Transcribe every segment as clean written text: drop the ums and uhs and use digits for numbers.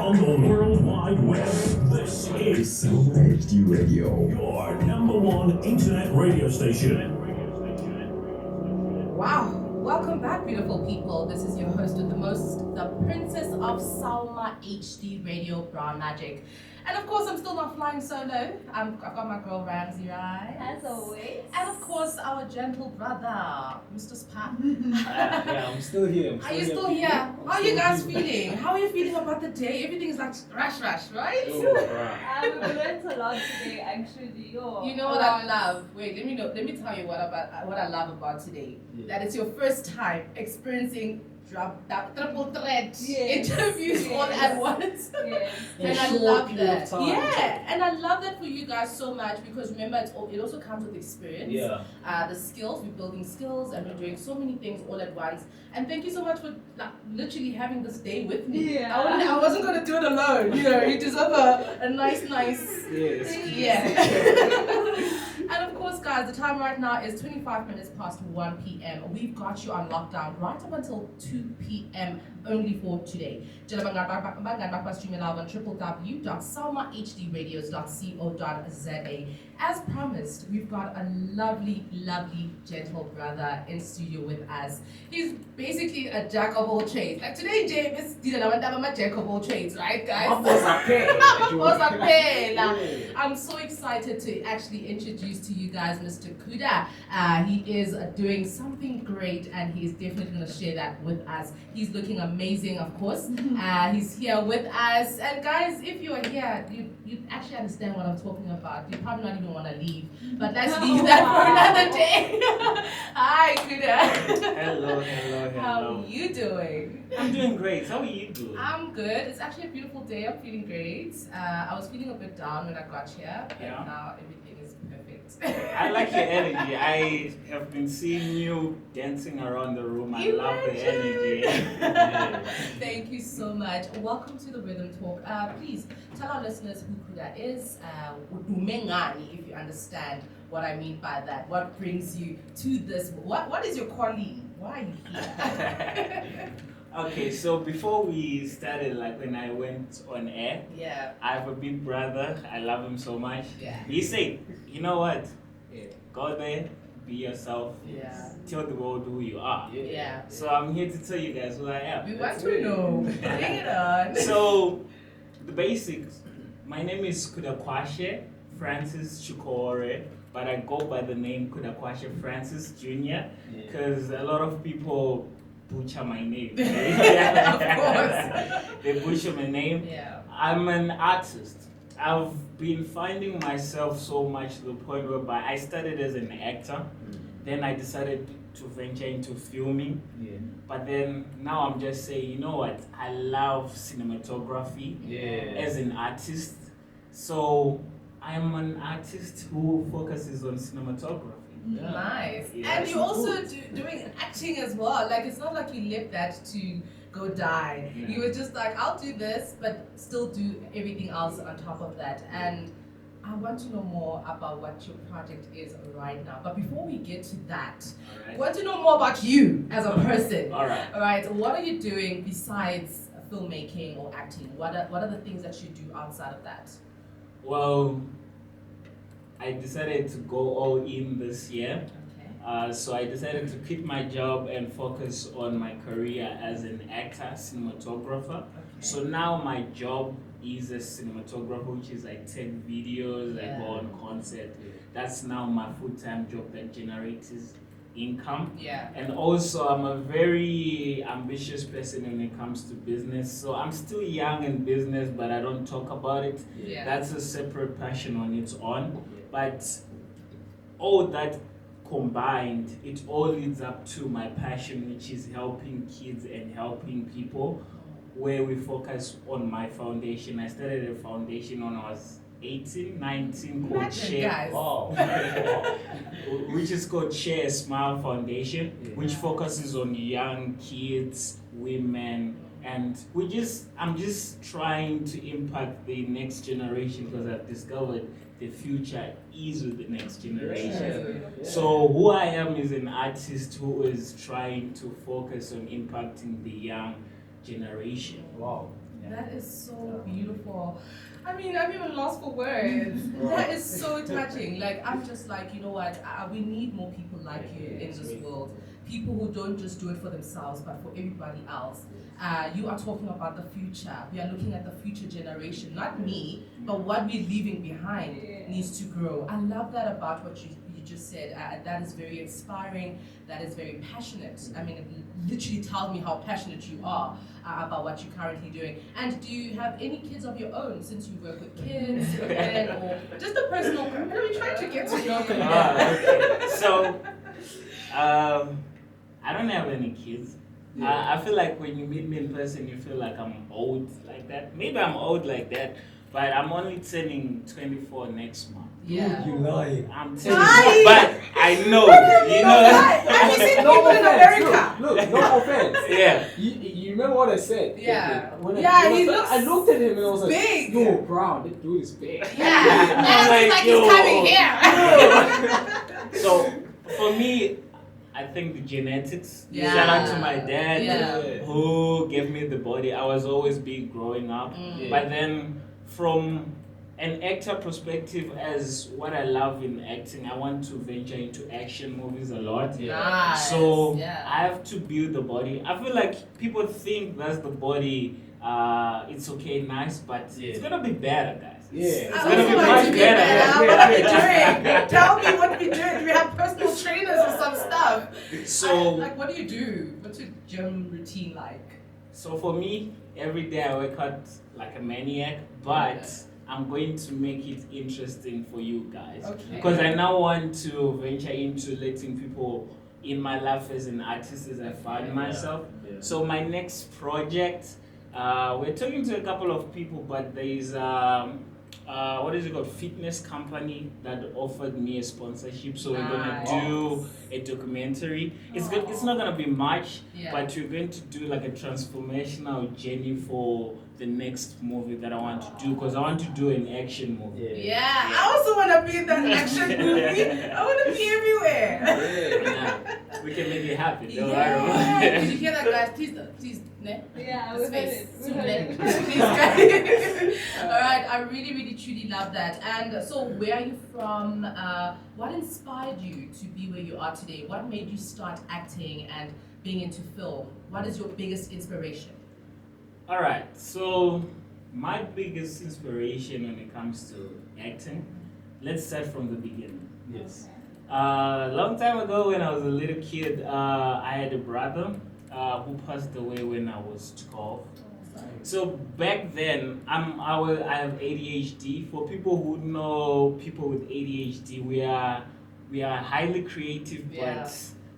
on the World Wide Web. This is Sauma HD Radio, your number one internet radio station. Wow, welcome back, beautiful people. This is your host with the most, the princess of Sauma HD Radio, Brown Magic. And of course, I'm still not flying solo. I've got my girl Ramsey, right? As always. And of course, our gentle brother, Mr. Spa. Yeah, I'm still here. Are you still here? How are you guys feeling? How are you feeling about the day? Everything's like rush, right? Oh, right. We learned a lot today, actually. You know what I love? Wait, let me tell you what I love about today. Yeah. That it's your first time experiencing triple threat interviews all at once. Yes. And I love that. Yeah, and I love that for you guys so much because remember, it also comes with experience. Yeah. The skills, we're building skills and we're doing so many things all at once. And thank you so much for literally having this day with me. Yeah. I wasn't going to do it alone. You know, you deserve a nice. Yes. Yeah. And of course, guys, the time right now is 25 minutes past 1 p.m. We've got you on lockdown right up until 2 p.m. only for today. Stream live on www.saumahdradios.co.za. As promised, we've got a lovely, gentle brother in studio with us. He's basically a jack of all trades. Like today, James did a jack of all trades, right, guys? I'm so excited to actually introduce to you guys Mr. Kuda. He is doing something great and he's definitely going to share that with us. He's looking amazing, of course. He's here with us. And guys, if you are here, you actually understand what I'm talking about. You probably not even want to leave. But let's leave that for another day. Hi, Kuda. Hello. How are you doing? I'm doing great. How are you doing? I'm good. It's actually a beautiful day. I'm feeling great. I was feeling a bit down when I got here, but Yeah. now everything is perfect. I like your energy. I have been seeing you dancing around the room. I love the energy. Yeah. Thank you so much. Welcome to the Rhythm Talk. Please tell our listeners who Kuda is, if you understand what I mean by that. What brings you to this? What is your calling? Why are you here? Okay, so before we started, like when I went on air, Yeah. I have a big brother. I love him so much. Yeah. He said, you know what? Go there, be yourself. Yeah. Tell the world who you are. Yeah. So I'm here to tell you guys who I am. We want to know. Bring it on. So, the basics. My name is Kudakwashe Francis Chukore, but I go by the name Kudakwashe Francis Jr. because a lot of people butcher my name. Of course. They butcher my name. Yeah. I'm an artist. I've been finding myself so much to the point whereby I started as an actor, then I decided to venture into filming. But then now I'm just saying, you know what? I love cinematography as an artist. So I'm an artist who focuses on cinematography. Nice. Yeah. And you're also doing acting as well. Like it's not like you left that to go die. Yeah. You were just like, I'll do this, but still do everything else on top of that. And I want to know more about what your project is right now. But before we get to that, I want to know more about you as a person. All right. All right. What are you doing besides filmmaking or acting? What are the things that you do outside of that? Well, I decided to go all in this year. Okay. So I decided to quit my job and focus on my career as an actor, cinematographer. Okay. So now my job is a cinematographer, which is I take videos, I go on concert. That's now my full-time job that generates income. Yeah. And also I'm a very ambitious person when it comes to business. So I'm still young in business, but I don't talk about it. Yeah. That's a separate passion on its own. But all that combined, it all leads up to my passion, which is helping kids and helping people, where we focus on my foundation. I started a foundation when I was 18, 19 called Share. Which is called Share a Smile Foundation, which focuses on young kids, women, and I'm just trying to impact the next generation because I've discovered the future is with the next generation. So who I am is an artist who is trying to focus on impacting the young generation. Wow. That is so beautiful. I mean, I'm even lost for words. That is so touching. Like, I'm just like, you know what? We need more people like you in this world. People who don't just do it for themselves, but for everybody else. You are talking about the future. We are looking at the future generation. Not me, but what we're leaving behind needs to grow. I love that about what you just said. That is very inspiring. That is very passionate. I mean, it literally tells me how passionate you are about what you're currently doing. And do you have any kids of your own, since you work with kids, women, or just a personal? What are we trying to get to know? Okay. So, I don't have any kids. I feel like when you meet me in person, you feel like I'm old like that. Maybe I'm old like that, but I'm only turning 24 next month. Yeah. You lie. I'm telling you, but I know, you know. Have you seen people in America? Look, no offense. Yeah. You remember what I said? Yeah. When He looks I looked at him and I was like, big. yo, Brown, this dude is big. Yeah. I'm Like, like, he's yo. coming here. So for me, I think the genetics. Yeah. Shout out to my dad Yeah. who gave me the body. I was always big growing up, but then from an actor perspective, as what I love in acting, I want to venture into action movies a lot. Nice. So Yeah. I have to build the body. I feel like people think that's the body. It's okay, nice, but it's gonna be better, guys. Yeah. It's I gonna also be want much to be better. better. What are we doing? Tell me what we do. Do we have personal trainers or some stuff? So like, what do you do? What's your gym routine like? So for me, every day I work out like a maniac, but I'm going to make it interesting for you guys. Okay. Because I now want to venture into letting people in my life as an artist as I find myself. So my next project, we're talking to a couple of people, but there is what is it called? Fitness company that offered me a sponsorship. So we're gonna do a documentary. It's good. It's not gonna be much, but we're going to do like a transformational journey for the next movie that I want to do, because I want to do an action movie. Yeah, I also want to be in that action movie. I want to be everywhere. Yeah. We can make it happen. Don't Yeah. worry. Did you hear that, guys? Please, ne? Yeah, we heard it. We heard it. Please, guys. All right, I really, truly love that. And so, where are you from? What inspired you to be where you are today? What made you start acting and being into film? What is your biggest inspiration? All right. So my biggest inspiration when it comes to acting, let's start from the beginning. Yes. A long time ago, when I was a little kid, I had a brother who passed away when I was 12. So back then, I have ADHD. For people who know people with ADHD, we are highly creative but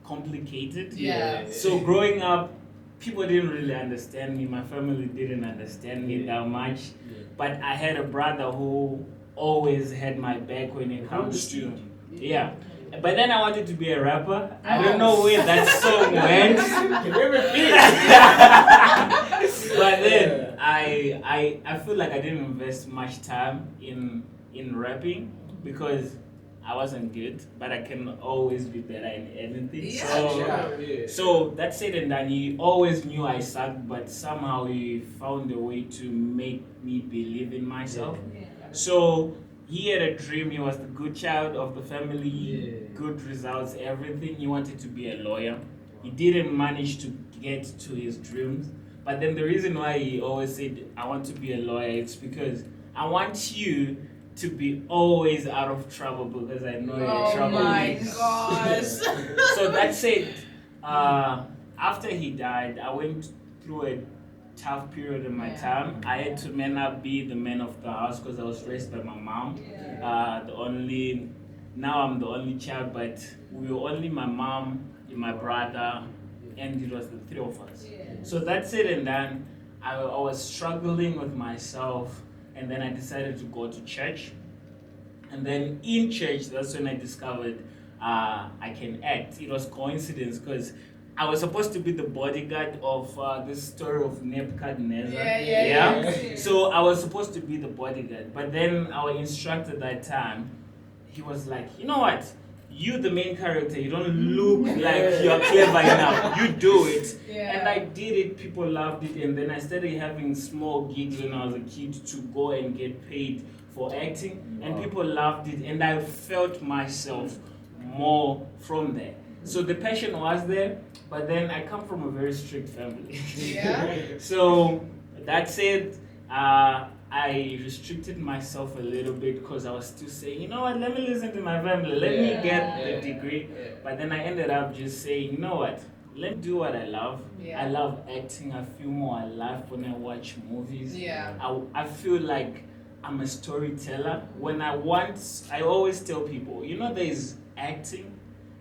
complicated. Yeah. So growing up, people didn't really understand me. My family didn't understand me that much. But I had a brother who always had my back when it comes to But then I wanted to be a rapper. I don't know where that song went. But then I feel like I didn't invest much time in rapping because I wasn't good, but I can always be better in anything. So that said and done, he always knew I sucked, but somehow he found a way to make me believe in myself. So he had a dream. He was the good child of the family, good results, everything. He wanted to be a lawyer. He didn't manage to get to his dreams. But then the reason why he always said, I want to be a lawyer, it's because I want you to be always out of trouble because I know you're in trouble. Oh my gosh. So that said, after he died, I went through a tough period in my time. I had to be the man of the house because I was raised by my mom. Now I'm the only child, but we were only my mom and my brother, and it was the three of us. So that's it, and then I was struggling with myself, and then I decided to go to church. And then in church, that's when I discovered I can act. It was coincidence because I was supposed to be the bodyguard of this story of Nebuchadnezzar. So I was supposed to be the bodyguard. But then our instructor that time, he was like, you know what? you the main character, you don't look like you're clever enough. You do it. Yeah. And I did it, people loved it, and then I started having small gigs when I was a kid to go and get paid for acting, and people loved it, and I felt myself more from there. So the passion was there, but then I come from a very strict family. Yeah. So that said, I restricted myself a little bit because I was still saying, you know what, let me listen to my family, let me get the degree. But then I ended up just saying, you know what, let me do what I love. Yeah. I love acting. I feel more alive when I watch movies. Yeah. I feel like I'm a storyteller. When I always tell people, you know, there's acting.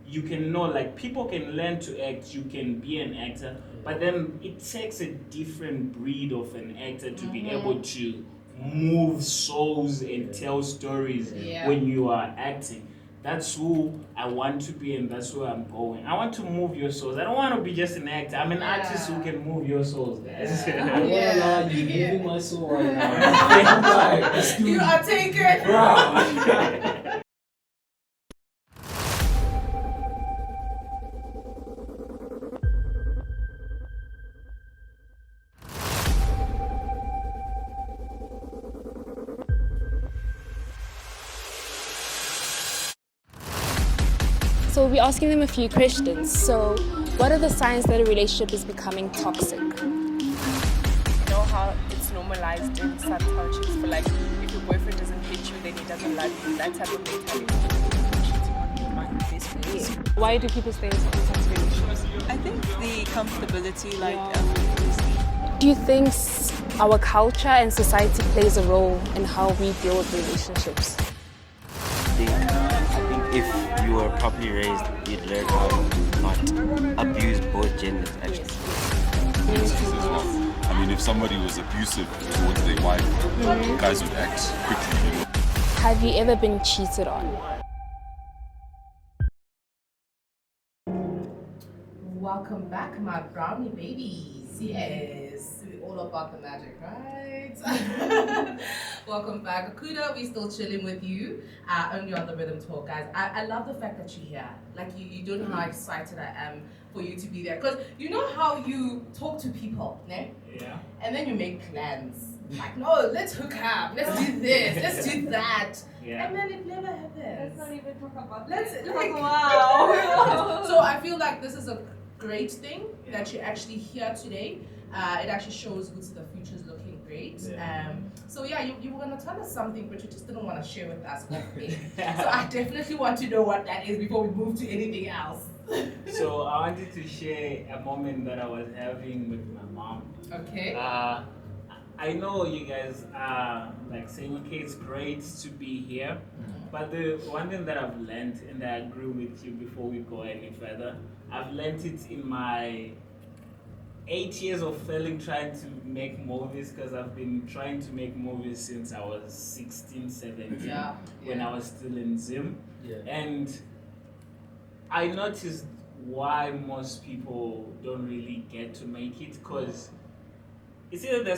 You can know, like, people can learn to act, you can be an actor, but then it takes a different breed of an actor to be able to move souls and tell stories when you are acting. That's who I want to be, and that's where I'm going. I want to move your souls. I don't want to be just an actor. I'm an artist who can move your souls, guys. You're moving my soul right now. You are taken. Wow. So we'll be asking them a few questions. So what are the signs that a relationship is becoming toxic? You know how it's normalized in some cultures for, like, if your boyfriend doesn't hit you, then he doesn't love you. That type of mentality. Cheating on your best friends. Why do people stay in toxic relationships? I think the comfortability, Do you think our culture and society plays a role in how we deal with relationships? I think if you were properly raised, you'd learn how to not abuse both genders, actually. I mean, if somebody was abusive towards their wife, guys would act quickly. Have you ever been cheated on? Welcome back, my brownie babies. Yes, we're all about the magic, right? Welcome back, Akuda. We're still chilling with you, only on the Rhythm Talk, guys. I love the fact that you're here. Like, you don't know how excited I am for you to be there, because you know how you talk to people, ne? Yeah. And then you make plans. Like, no, let's hook up, let's do this, let's do that. Yeah. And then it never happens. Let's not even talk about Let's it. like, Wow. So I feel like this is a great thing that you're actually here today. It actually shows Gucci the future's looking great. So yeah, you were gonna tell us something, but you just didn't want to share with us. Okay. So I definitely want to know what that is before we move to anything else. So I wanted to share a moment that I was having with my mom. Okay. I know you guys are like saying, okay, it's great to be here, but the one thing that I've learned, and I agree with you before we go any further, I've learned it in my 8 years of failing trying to make movies, because I've been trying to make movies since I was 16, 17, when I was still in Zim. And I noticed why most people don't really get to make it, because it's either they're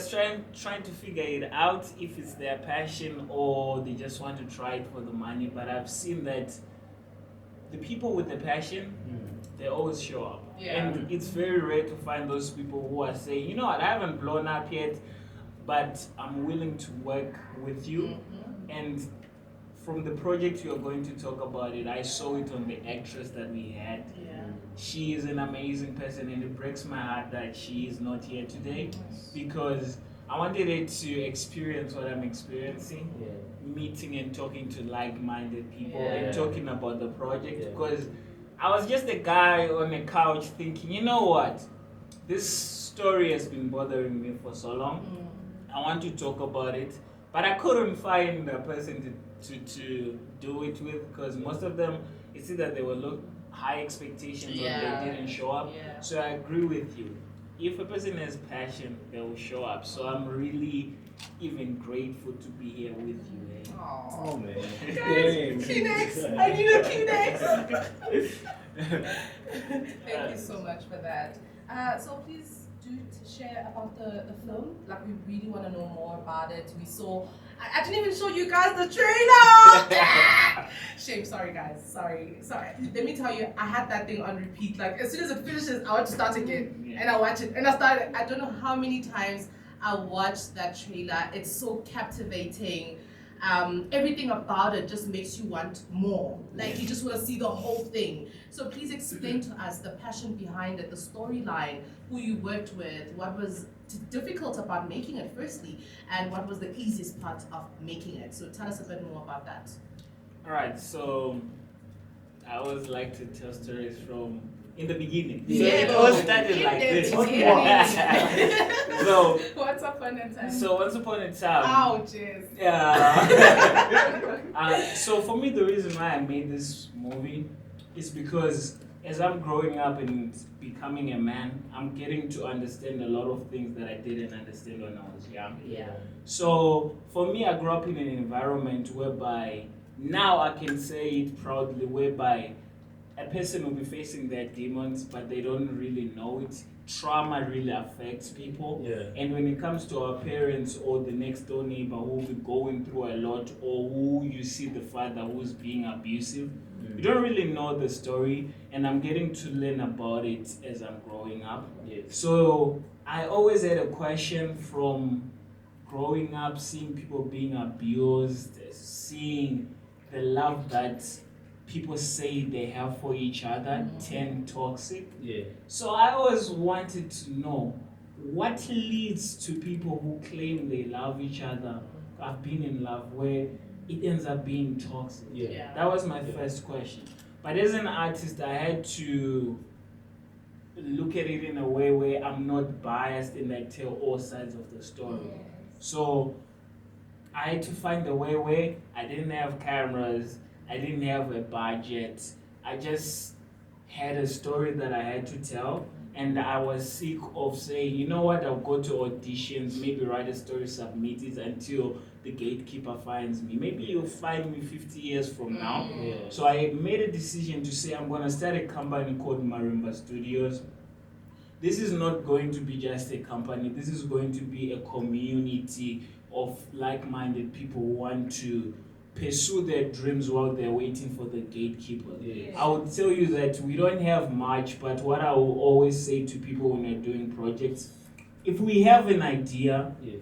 trying to figure it out if it's their passion, or they just want to try it for the money. But I've seen that the people with the passion, they always show up. And it's very rare to find those people who are saying, you know what, I haven't blown up yet, but I'm willing to work with you. And from the project you're going to talk about it, I saw it on the actress that we had. She is an amazing person, and it breaks my heart that she is not here today, because I wanted her to experience what I'm experiencing, meeting and talking to like-minded people and talking about the project, because I was just a guy on a couch thinking, you know what, this story has been bothering me for so long. I want to talk about it, but I couldn't find a person to do it with, because most of them, it's either they were high expectations or they didn't show up. So I agree with you. If a person has passion, they will show up. So I'm really even grateful to be here with you. Oh man. Kleenex! I need a Kleenex! Thank you so much for that. So please do to share about the film? Like, we really want to know more about it. We saw, I didn't even show you guys the trailer! Shame, sorry guys, sorry. Let me tell you, I had that thing on repeat. Like, as soon as it finishes, I want to start again. And I watch it. And I don't know how many times I watched that trailer. It's so captivating. Everything about it just makes you want more. Like, you just want to see the whole thing. So please explain to us the passion behind it, the storyline, who you worked with, what was difficult about making it firstly, and what was the easiest part of making it. So tell us a bit more about that. All right, so I always like to tell stories from in the beginning. So Yeah. it all started like this. So Once upon a time. So once upon a time. Ouches. Yeah. So for me, the reason why I made this movie is because as I'm growing up and becoming a man, I'm getting to understand a lot of things that I didn't understand when I was young. Yeah. So for me, I grew up in an environment whereby now I can say it proudly, whereby a person will be facing their demons, but they don't really know it. Trauma really affects people. Yeah. And when it comes to our parents or the next door neighbor who will be going through a lot, or who you see the father who's being abusive, you don't really know the story, and I'm getting to learn about it as I'm growing up. Yes. So I always had a question from growing up, seeing people being abused, seeing the love that people say they have for each other turn toxic. Yeah. So I always wanted to know what leads to people who claim they love each other, have been in love, where it ends up being toxic. Yeah. That was my first question. But as an artist, I had to look at it in a way where I'm not biased and I tell all sides of the story. So I had to find a way where I didn't have cameras, I didn't have a budget. I just had a story that I had to tell, and I was sick of saying, you know what, I'll go to auditions, maybe write a story, submit it until the gatekeeper finds me. Maybe you'll find me 50 years from now. Yeah. So I made a decision to say I'm going to start a company called Marimba Studios. This is not going to be just a company. This is going to be a community of like-minded people who want to pursue their dreams while they're waiting for the gatekeeper. Yes. I would tell you that we don't have much, but what I will always say to people when they're doing projects, if we have an idea, Yes.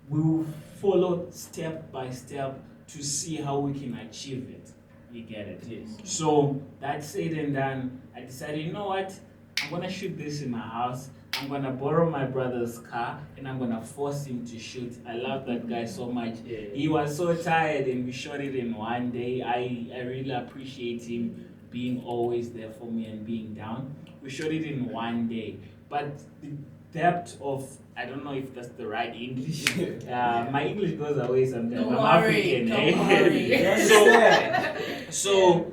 we will follow step by step to see how we can achieve it. You get it? Yes. So that's said and done. I decided, you know what? I'm gonna shoot this in my house. I'm gonna borrow my brother's car and I'm gonna force him to shoot. I love that guy so much. Yeah. He was so tired and we shot it in one day. I really appreciate him being always there for me and being down. We shot it in one day. But the depth of, I don't know if that's the right English. My English goes away sometimes. Don't I'm worry, African. don't worry. So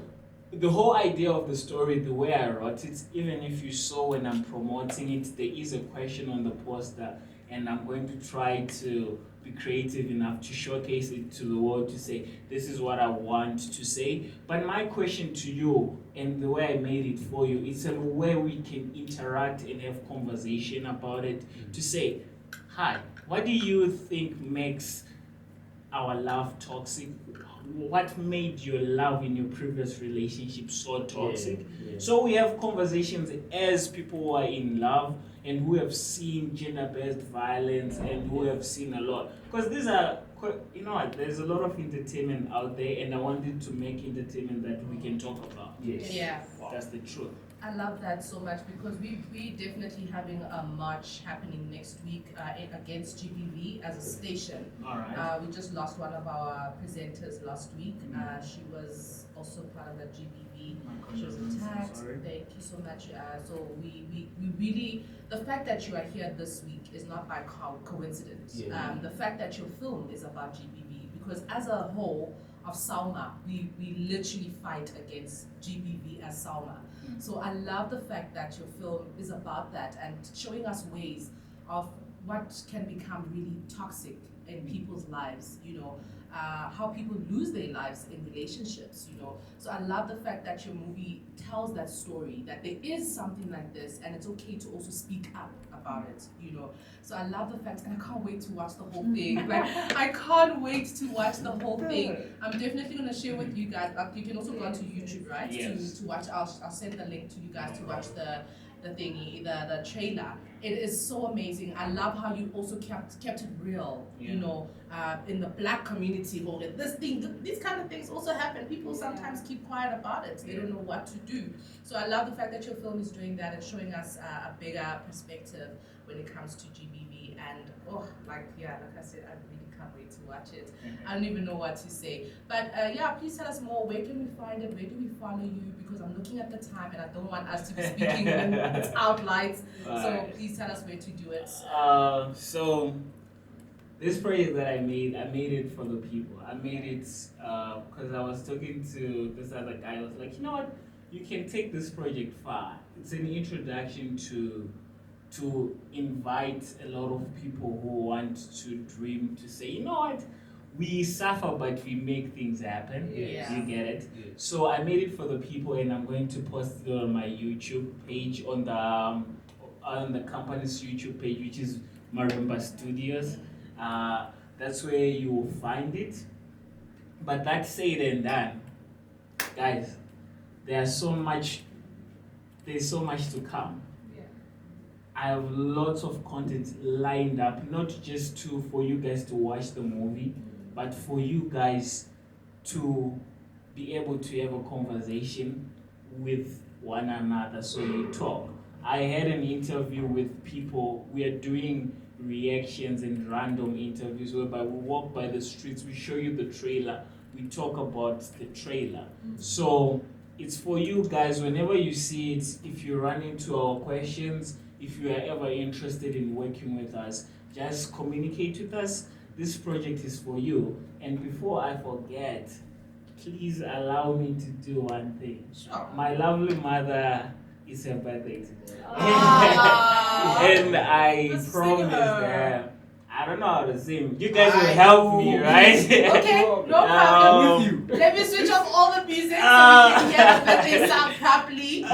the whole idea of the story, the way I wrote it, even if you saw when I'm promoting it, there is a question on the poster, and I'm going to try to be creative enough to showcase it to the world to say, this is what I want to say. But my question to you, and the way I made it for you, it's a way we can interact and have conversation about it, to say, hi, what do you think makes our love toxic? What made your love in your previous relationship so toxic? Yeah. So we have conversations as people who are in love and who have seen gender-based violence and who have seen a lot. Because these are, you know what, there's a lot of entertainment out there, and I wanted to make entertainment that we can talk about. Yes. Yeah. That's the truth. I love that so much, because we definitely having a march happening next week against GBV as a station. All right. We just lost one of our presenters last week. She was also part of the GBV. She was attacked. Sorry. Thank you so much. So we really, the fact that you are here this week is not by coincidence. Yeah. The fact that your film is about GBV, because as a whole of Sauma, we literally fight against GBV as Sauma. So I love the fact that your film is about that and showing us ways of what can become really toxic in people's lives, how people lose their lives in relationships, So I love the fact that your movie tells that story, that there is something like this and it's okay to also speak up about it, So I love the fact, and I can't wait to watch the whole thing. Like, I can't wait to watch the whole thing. I'm definitely going to share with you guys. You can also go onto YouTube, right? Yes. To watch. I'll send the link to you guys to watch the thingy, the trailer. It is so amazing. I love how you also kept it real, in the black community. These kind of things also happen. People sometimes keep quiet about it. They don't know what to do. So I love the fact that your film is doing that and showing us a bigger perspective when it comes to GBV. And like I said, I really can't wait to watch it. I don't even know what to say. But please tell us more. Where can we find it? Where do we follow you? Because I'm looking at the time and I don't want us to be speaking when it's out lights. So please tell us where to do it. So this project that I made it for the people. I made it because I was talking to this other guy. I was like, you know what? You can take this project far. It's an introduction to invite a lot of people who want to dream to say, you know what? We suffer, but we make things happen. Yeah. You get it? Yeah. So I made it for the people, and I'm going to post it on my YouTube page, on the company's YouTube page, which is Marimba Studios. That's where you will find it. But that said and done, guys, there's so much to come. I have lots of content lined up, not just for you guys to watch the movie, but for you guys to be able to have a conversation with one another, so you talk. I had an interview with people. We are doing reactions and random interviews whereby we walk by the streets, we show you the trailer, we talk about the trailer. So it's for you guys, whenever you see it, if you run into our questions, if you are ever interested in working with us, just communicate with us. This project is for you. And before I forget, please allow me to do one thing. Sure. My lovely mother, it's her birthday today. Ah. And I promised her, I don't know how to sing. You guys will help me, right? Okay, no problem. With you. Let me switch off all the music so we can hear the birthday sound properly.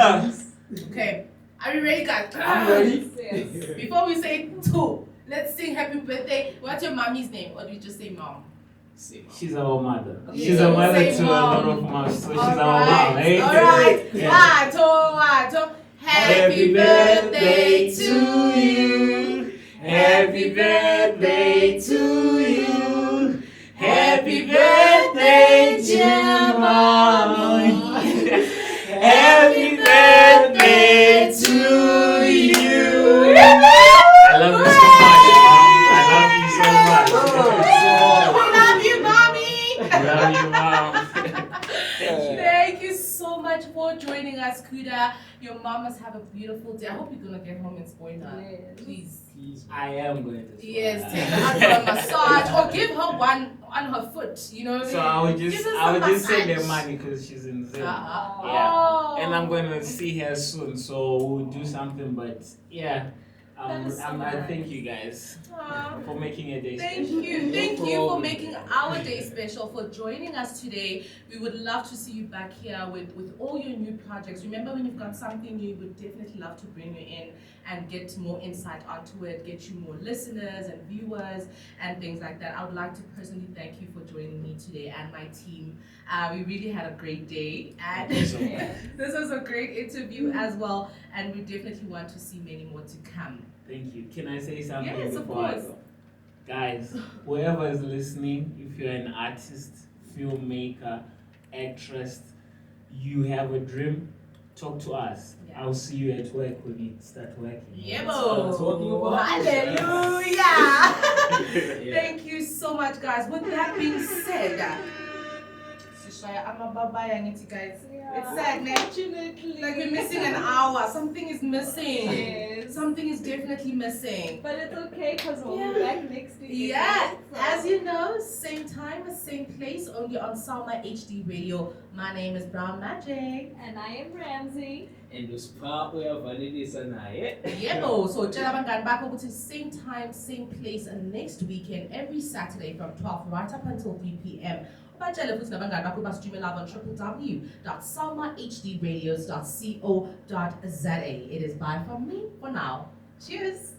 Okay, are you ready, guys? I'm ready. Yes. Before we say two, let's sing happy birthday. What's your mommy's name? Or do you just say mom? She's our mother. Okay, She's so a mother say to a mom. lot of moms, so she's All our mom. right, all right. Yeah. Wato. Happy birthday to you. Happy birthday to you. Happy birthday, dear mommy. Happy birthday to you. I love you so much, Mom. I love you so much. We love you, mommy. I love you, Mom. Thank you so much for joining us, Kuda. Your mom must have a beautiful day. I hope you're gonna get home and spoil her. Yes. Please. I am going to. Yes, take her out for a massage or give her one on her foot. You know what I mean? So I would just send her massage. money because she's in Zim. Oh. Yeah, and I'm going to see her soon, so we'll do something. But yeah, That is so I nice. thank you guys Aw. for making a day Thank special. you. Thank you for making our day special, for joining us today. We would love to see you back here with all your new projects. Remember, when you've got something new, we'd definitely love to bring you in and get more insight onto it, get you more listeners and viewers and things like that. I would like to personally thank you for joining me today and my team. We really had a great day, and Thank you so much. this was a great interview as well, and we definitely want to see many more to come. Thank you. Can I say something Yes, of before I course. go? Guys, whoever is listening, if you're an artist, filmmaker, actress, you have a dream, talk to us. Yeah. I'll see you at work when you start working. Yeah, That's what I'm talking about. Hallelujah! Thank you so much, guys. With that being said, I'm a bye-bye, guys. Yeah. It's sad, man. Unfortunately. Like we're missing an hour. Something is missing. Yes. Something is definitely missing. But it's okay because we'll be back next week. Yeah, again, so. as you know, same time, same place, only on Sauma HD Radio. My name is Brown Magic. And I am Ramsey. And usipha uyavalelisa naye. Yebo, so tshela abangani bakho ukuthi same time, same place, and next weekend, every Saturday from 12 right up until 3 p.m. Ubatshele futhi nabangani bakho bastream live on www.saumahdradios.co.za. It is bye from me for now. Cheers.